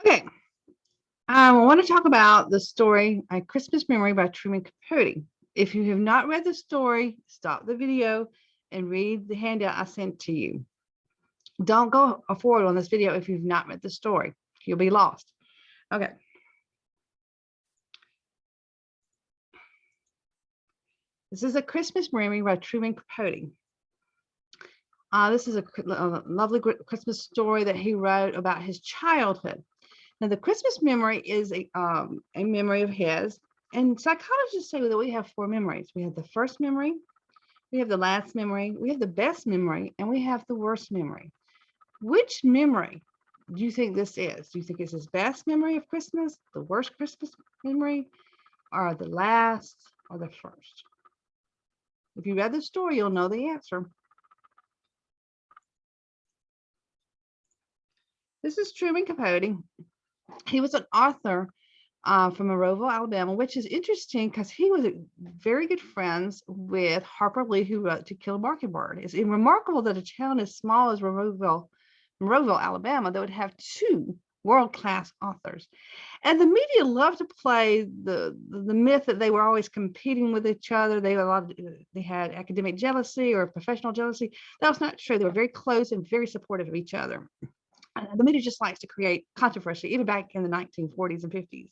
Okay, I want to talk about the story A Christmas Memory by Truman Capote. If you have not read the story, stop the video and read the handout I sent to you. Don't go forward on this video if you've not read the story. You'll be lost. Okay. This is A Christmas Memory by Truman Capote. This is a lovely Christmas story that he wrote about his childhood. Now, the Christmas memory is a memory of his, and psychologists say that we have four memories. We have the first memory, we have the last memory, we have the best memory, and we have the worst memory. Which memory do you think this is? Do you think it's his best memory of Christmas, the worst Christmas memory, or the last, or the first? If you read the story, you'll know the answer. This is Truman Capote. He was an author from Monroeville, Alabama, which is interesting because he was very good friends with Harper Lee, who wrote To Kill a Mockingbird. It's remarkable that a town as small as Monroeville, Alabama, that would have two world-class authors. And the media loved to play the myth that they were always competing with each other. They had academic jealousy or professional jealousy. That was not true. They were very close and very supportive of each other. The media just likes to create controversy, even back in the 1940s and 50s.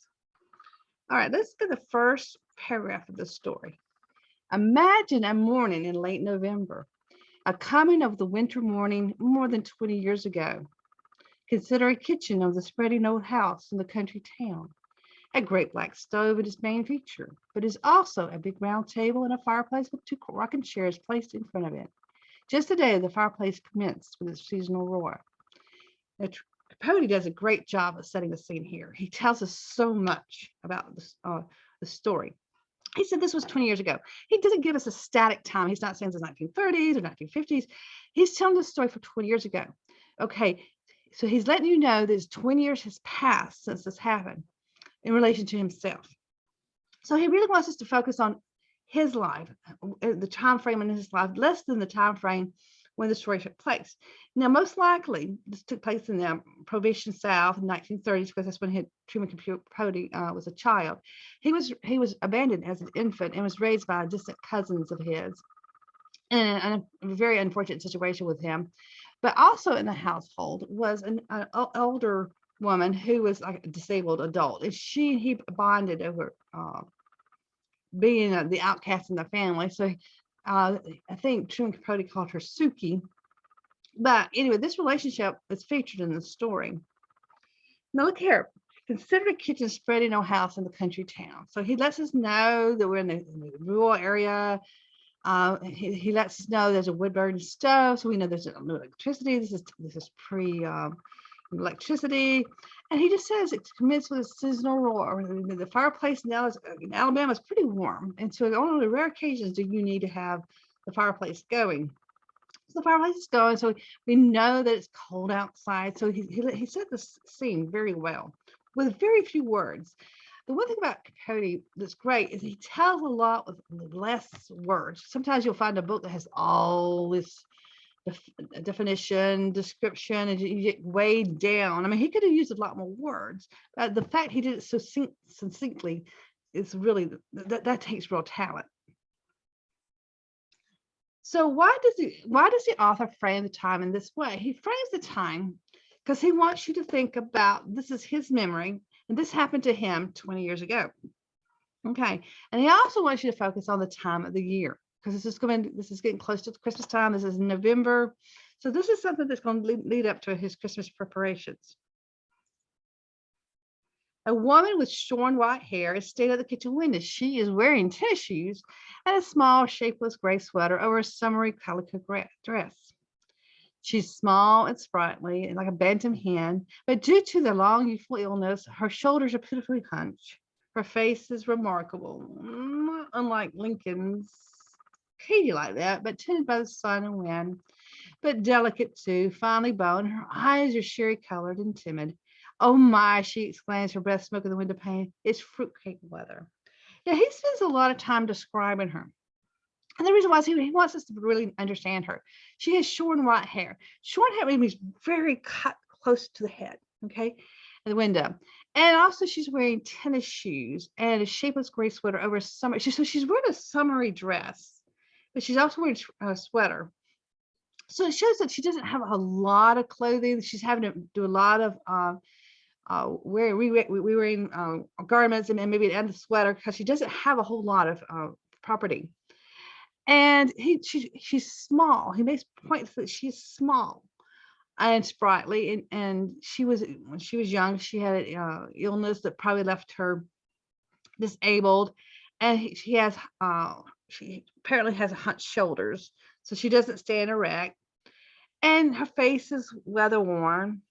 All right, let's get the first paragraph of the story. Imagine a morning in late November, a coming of the winter morning more than 20 years ago. Consider a kitchen of the spreading old house in the country town. A great black stove is its main feature, but is also a big round table and a fireplace with two rocking chairs placed in front of it. Just today, the fireplace commenced with its seasonal roar. Now, Capote does a great job of setting the scene here. He tells us so much about the story. He said this was 20 years ago. He doesn't give us a static time. He's not saying it's the 1930s or 1950s. He's telling the story for 20 years ago. Okay, so he's letting you know that 20 years has passed since this happened in relation to himself. So he really wants us to focus on his life, the time frame in his life, less than the time frame when the story took place. Now, most likely, this took place in the Prohibition South in the 1930s, because that's when Truman Capote was a child. He was abandoned as an infant and was raised by distant cousins of his, and a very unfortunate situation with him. But also in the household was an older woman who was like a disabled adult, and he bonded over being the outcast in the family. So I think Truman Capote called her Suki. But anyway, this relationship is featured in the story. Now look here. Consider a kitchen spread in a house in the country town. So he lets us know that we're in the rural area. He lets us know there's a wood burning stove, so we know there's no electricity. This is pre electricity, and he just says it commenced with a seasonal roar. The fireplace now in Alabama is pretty warm, and so only rare occasions do you need to have the fireplace going. So the fireplace is going, so we know that it's cold outside. So he set the scene very well with very few words. The one thing about Capote that's great is he tells a lot with less words. Sometimes you'll find a book that has all this definition, description, and you get weighed down. I mean, he could have used a lot more words. The fact he did it so succinctly is really, that takes real talent. So why does the author frame the time in this way? He frames the time because he wants you to think about this is his memory, and this happened to him 20 years ago. Okay, and he also wants you to focus on the time of the year, because this is getting close to Christmas time. This is November, so this is something that's going to lead up to his Christmas preparations. A woman with shorn white hair is standing at the kitchen window. She is wearing tennis shoes and a small, shapeless gray sweater over a summery calico dress. She's small and sprightly, and like a bantam hen, but due to the long youthful illness, her shoulders are pitifully hunched. Her face is remarkable, not unlike Lincoln's. Katie like that, but tinted by the sun and wind, but delicate too, finely boned. Her eyes are sherry colored and timid. Oh my, she exclaims, her breath smoking the window pane. It's fruitcake weather. Yeah, he spends a lot of time describing her. And the reason why is he wants us to really understand her. She has shorn white hair. Shorn hair means very cut close to the head, okay? in the window. And also she's wearing tennis shoes and a shapeless gray sweater over summer. So she's wearing a summery dress, but she's also wearing a sweater. So it shows that she doesn't have a lot of clothing. She's having to do a lot of wearing garments and maybe an end sweater because she doesn't have a whole lot of property. And she's small. He makes points that she's small and sprightly. And she was, when she was young, she had an illness that probably left her disabled. And she apparently has hunched shoulders, so she doesn't stand erect. And her face is weather worn.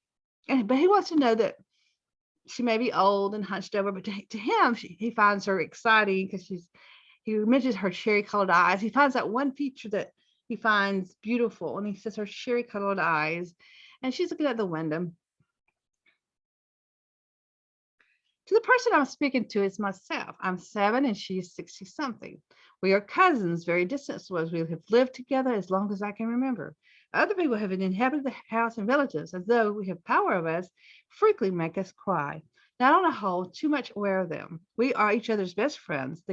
But he wants to know that she may be old and hunched over, but to him, he finds her exciting because he mentions her cherry colored eyes. He finds that one feature that he finds beautiful, and he says her cherry colored eyes, and she's looking at the window. To the person I'm speaking to is myself. I'm 7 and she's 60 something. We are cousins, very distant ones. We have lived together as long as I can remember. Other people have inhabited the house and relatives, as though we have power of us, frequently make us cry. Not on a whole, too much aware of them. We are each other's best friends.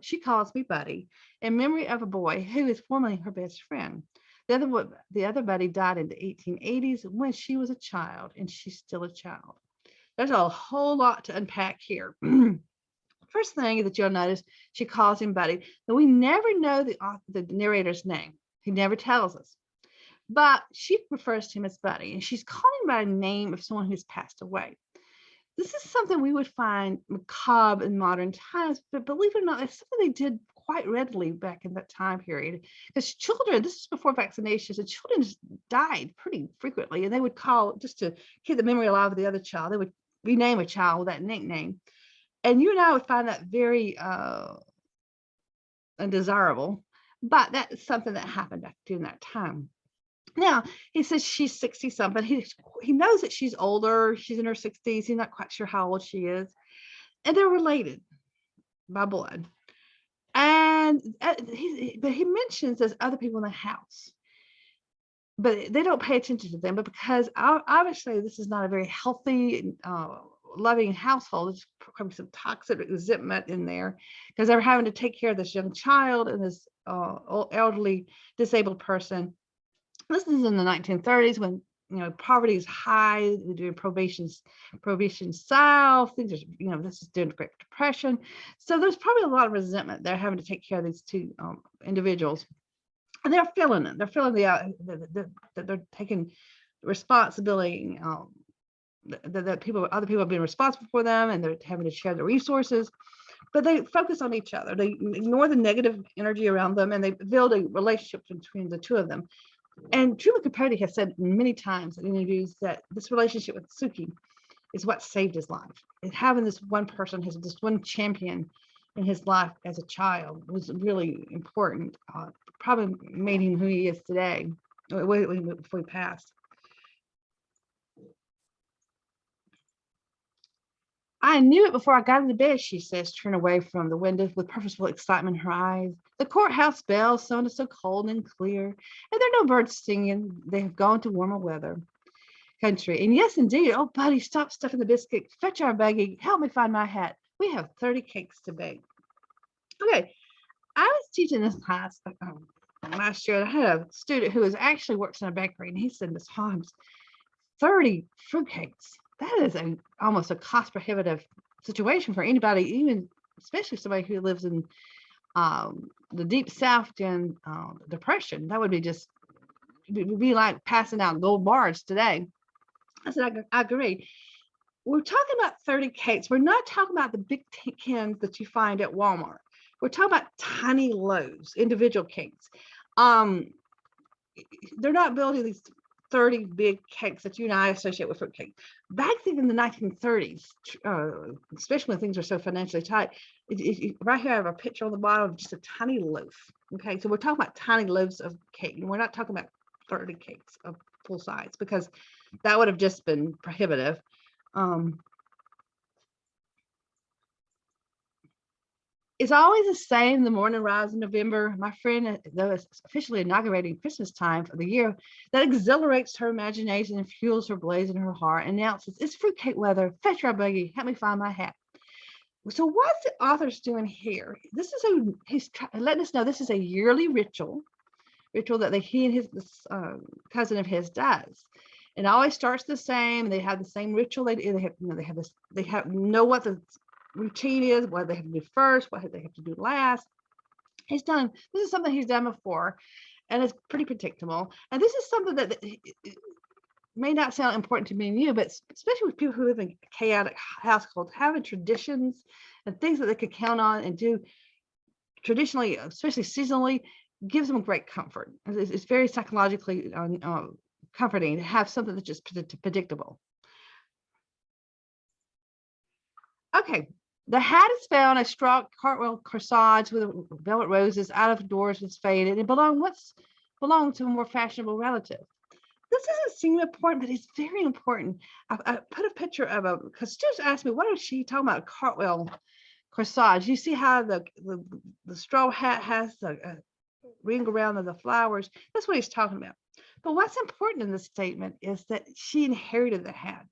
She calls me Buddy, in memory of a boy who is formerly her best friend. The other Buddy died in the 1880s when she was a child, and she's still a child. There's a whole lot to unpack here. First thing that you'll notice, she calls him Buddy. Now, we never know the narrator's name. He never tells us. But she refers to him as Buddy, and she's calling by a name of someone who's passed away. This is something we would find macabre in modern times, but believe it or not, it's something they did quite readily back in that time period. Because children, this is before vaccinations, and children just died pretty frequently, and they would call, just to keep the memory alive of the other child, they would rename a child with that nickname. And you and I would find that very undesirable, but that's something that happened back during that time. Now, he says she's 60 something. He knows that she's older. She's in her 60s. He's not quite sure how old she is. And they're related by blood. And but he mentions there's other people in the house. But they don't pay attention to them. But because obviously this is not a very healthy, loving household, there's probably some toxic resentment in there because they're having to take care of this young child and this elderly disabled person. This is in the 1930s when poverty is high. We're doing prohibition South. Things are, this is during the Great Depression. So there's probably a lot of resentment. They're having to take care of these two individuals, and they're feeling it. They're feeling that they're taking responsibility. That other people have been responsible for them, and they're having to share the resources. But they focus on each other. They ignore the negative energy around them, and they build a relationship between the two of them. And Truman Capote has said many times in interviews that this relationship with Suki is what saved his life. And having this one person, this one champion in his life as a child was really important. Probably made him who he is today before he passed. I knew it before I got into bed, she says, turning away from the window with purposeful excitement in her eyes. The courthouse bells sounded so cold and clear, and there are no birds singing. They have gone to warmer weather country. And yes, indeed. Oh, Buddy, stop stuffing the biscuit. Fetch our baggie. Help me find my hat. We have 30 cakes to bake. Okay, I was teaching this class last year. I had a student who actually works in a bakery, and he said this times 30 fruitcakes. That is almost a cost prohibitive situation for anybody, even especially somebody who lives in the deep South during Depression. That would be like passing out gold bars today. I said, I agree. We're talking about 30 cakes. We're not talking about the big cans that you find at Walmart. We're talking about tiny loaves, individual cakes. They're not building these 30 big cakes that you and I associate with fruitcake. Back then in the 1930s, especially when things were so financially tight, right here I have a picture on the bottom of just a tiny loaf. Okay, so we're talking about tiny loaves of cake, and we're not talking about 30 cakes of full size because that would have just been prohibitive. It's always the same. The morning rise in November. My friend, though it's officially inaugurating Christmas time for the year, that exhilarates her imagination and fuels her blaze in her heart, announces it's fruitcake weather. Fetch your buggy. Help me find my hat. So what's the author's doing here? This is he's letting us know this is a yearly ritual that he and his cousin of his does. It always starts the same. They have the same ritual. They have know what the routine is, what they have to do first, what they have to do last. This is something he's done before, and it's pretty predictable. And this is something that may not sound important to me and you, but especially with people who live in chaotic households, having traditions and things that they could count on and do traditionally, especially seasonally, gives them great comfort. It's very psychologically comforting to have something that's just predictable. Okay, the hat is found a straw cartwheel corsage with velvet roses out of doors was faded. It belonged to a more fashionable relative. This doesn't seem important, but it's very important. I put a picture of because students asked me, what is she talking about? Cartwheel corsage. You see how the straw hat has the ring around of the flowers. That's what he's talking about. But what's important in this statement is that she inherited the hat.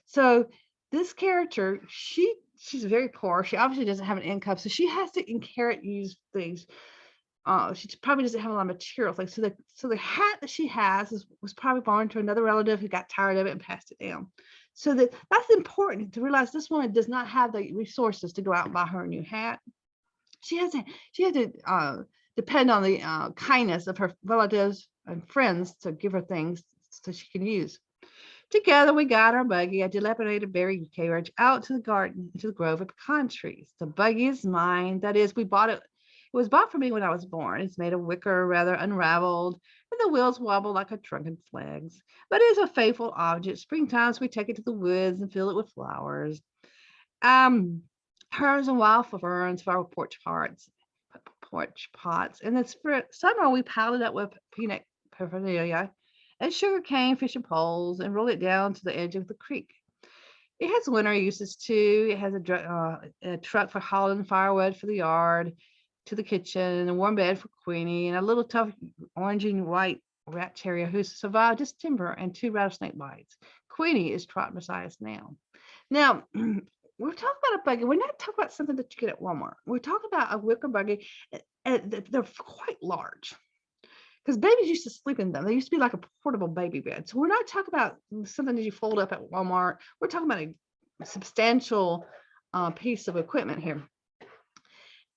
So this character, she's very poor. She obviously doesn't have an income, so she has to inherit these things. She probably doesn't have a lot of materials. Like so the hat that she has was probably born to another relative who got tired of it and passed it down. So that's important to realize this woman does not have the resources to go out and buy her a new hat. She has to depend on the kindness of her relatives and friends to give her things so she can use. Together we got our buggy, a dilapidated berry carriage, out to the garden, to the grove of pecan trees. The buggy is mine. That is, we bought it. It was bought for me when I was born. It's made of wicker, rather unraveled, and the wheels wobble like a drunken flags. But it is a faithful object. Springtimes we take it to the woods and fill it with flowers. Herbs and wild ferns for our porch pots. And this summer we piled it up with peanut paraphernalia and sugar cane fishing poles and roll it down to the edge of the creek. It has winter uses too. It has a truck for hauling firewood for the yard to the kitchen, and a warm bed for Queenie, and a little tough orange and white rat terrier who survived just timber and 2 rattlesnake bites. Queenie is trotting beside us now. Now, we're talking about a buggy. We're not talking about something that you get at Walmart. We're talking about a wicker buggy. They're quite large because babies used to sleep in them. They used to be like a portable baby bed. So we're not talking about something that you fold up at Walmart. We're talking about a substantial piece of equipment here.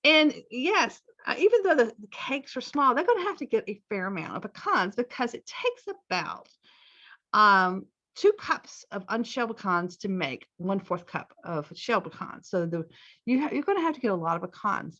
And yes, even though the cakes are small, they're going to have to get a fair amount of pecans because it takes about 2 cups of unshelled pecans to make 1/4 cup of shelled pecans. So you're going to have to get a lot of pecans.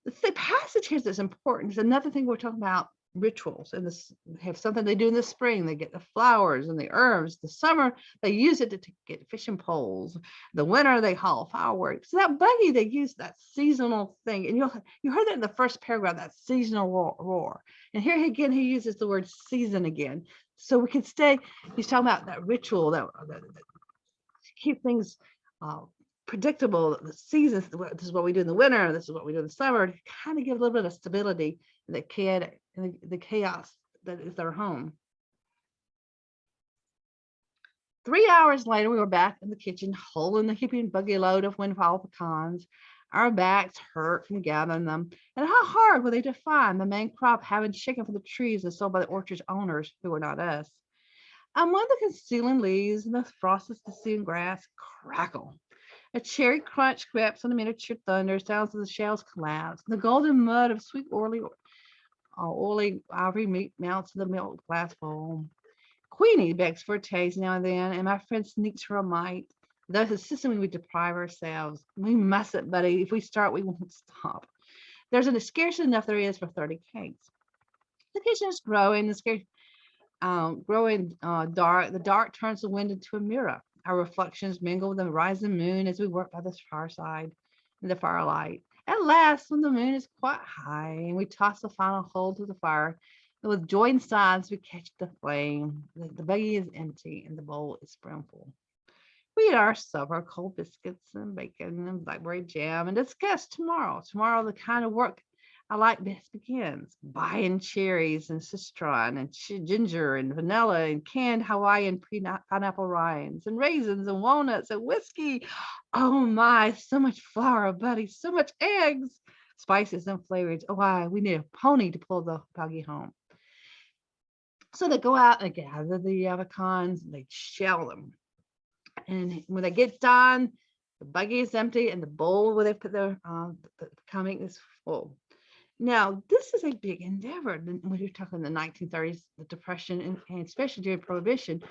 The passage here that's important is another thing we're talking about rituals, and this have something they do in the spring. They get the flowers and the herbs. The summer they use it to get fishing poles. The winter they haul fireworks. So that buggy, they use that seasonal thing, and you heard that in the first paragraph, that seasonal roar. And here again he uses the word season again, so we can stay. He's talking about that ritual that keep things predictable. The seasons, this is what we do in the winter, this is what we do in the summer, to kind of give a little bit of stability in the chaos that is their home. 3 hours later, we were back in the kitchen, holding the heaping buggy load of windfall pecans. Our backs hurt from gathering them, and how hard were they to find, the main crop having shaken from the trees and sold by the orchard's owners, who were not us. Among the concealing leaves and the frosted Sicilian grass crackle. A cherry crunch scraps on the miniature thunder, sounds of the shells collapse. The golden mud of sweet oily ivory meat mounts in the milk glass bowl. Queenie begs for a taste now and then, and my friend sneaks her a mite. Thus insisting we deprive ourselves. We mustn't, buddy. If we start, we won't stop. There's scarcely enough there is for 30 cakes. The kitchen is growing. Growing dark. The dark turns the wind into a mirror. Our reflections mingle with the rising moon as we work by the fireside in the firelight. At last, when the moon is quite high and we toss the final coal to the fire, and with joined sides we catch the flame. The buggy is empty and the bowl is brimful. We eat our supper, cold biscuits and bacon and blackberry jam, and discuss tomorrow. Tomorrow, the kind of work I like best begins. Buying cherries and citron and ginger and vanilla and canned Hawaiian pineapple rinds and raisins and walnuts and whiskey. Oh my, so much flour, buddy, so much eggs, spices and flavors. Oh, why, we need a pony to pull the buggy home. So they go out and gather the avocons and they shell them. And when they get done, the buggy is empty and the bowl where they put their coming is full. Now, this is a big endeavor. When you're talking the 1930s, the Depression, and especially during Prohibition,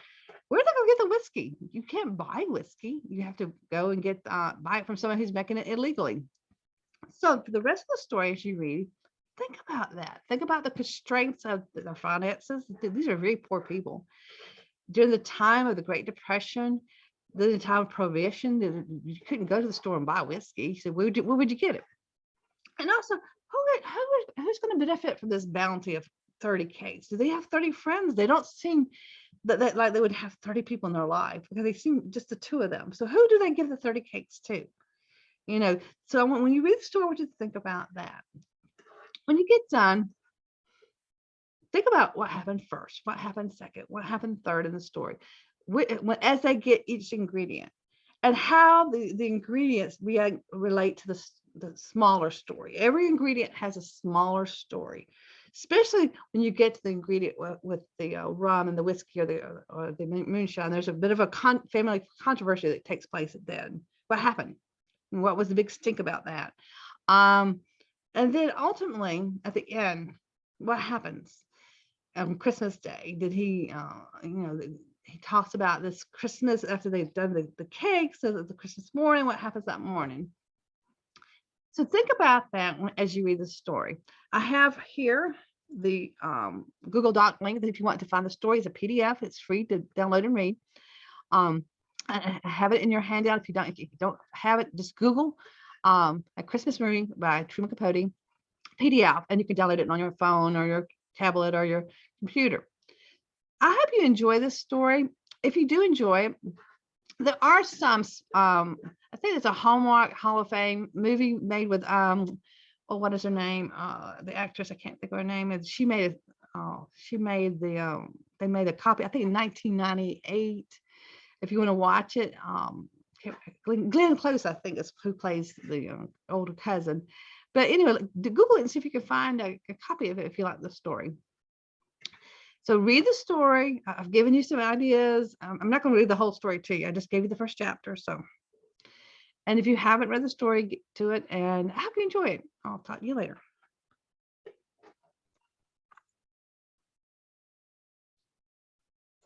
where are they going to get the whiskey? You can't buy whiskey. You have to go and get buy it from someone who's making it illegally. So for the rest of the story, as you read, think about that. Think about the constraints of the finances. These are very poor people. During the time of the Great Depression, during the time of Prohibition, you couldn't go to the store and buy whiskey. So where would you get it? And also, who's going to benefit from this bounty of 30 cakes? Do they have 30 friends? They don't seem that like they would have 30 people in their life, because they seem just the two of them. So who do they give the 30 cakes to? So when you read the story, I want you to think about that. When you get done, think about what happened first, what happened second, what happened third in the story, as they get each ingredient, and how the ingredients relate to the smaller story. Every ingredient has a smaller story, especially when you get to the ingredient with the rum and the whiskey or the moonshine. There's a bit of a family controversy that takes place at then. What happened? And what was the big stink about that? And then ultimately at the end, what happens? Christmas Day, did he, he talks about this Christmas after they've done the cake. So that the Christmas morning, what happens that morning? So think about that as you read the story. I have here the Google Doc link that if you want to find the story, it's a PDF. It's free to download and read. I have it in your handout. If you don't have it, just Google A Christmas Movie by Truman Capote PDF, and you can download it on your phone or your tablet or your computer. I hope you enjoy this story. If you do enjoy it, there are some, I think it's a Hallmark Hall of Fame movie made with, what is her name? The actress, I can't think of her name. She made they made a copy, I think in 1998. If you want to watch it, Glenn Close, I think, is who plays the older cousin. But anyway, Google it and see if you can find a copy of it if you like the story. So read the story. I've given you some ideas. I'm not going to read the whole story to you. I just gave you the first chapter. And if you haven't read the story, get to it, and I hope you enjoy it. I'll talk to you later.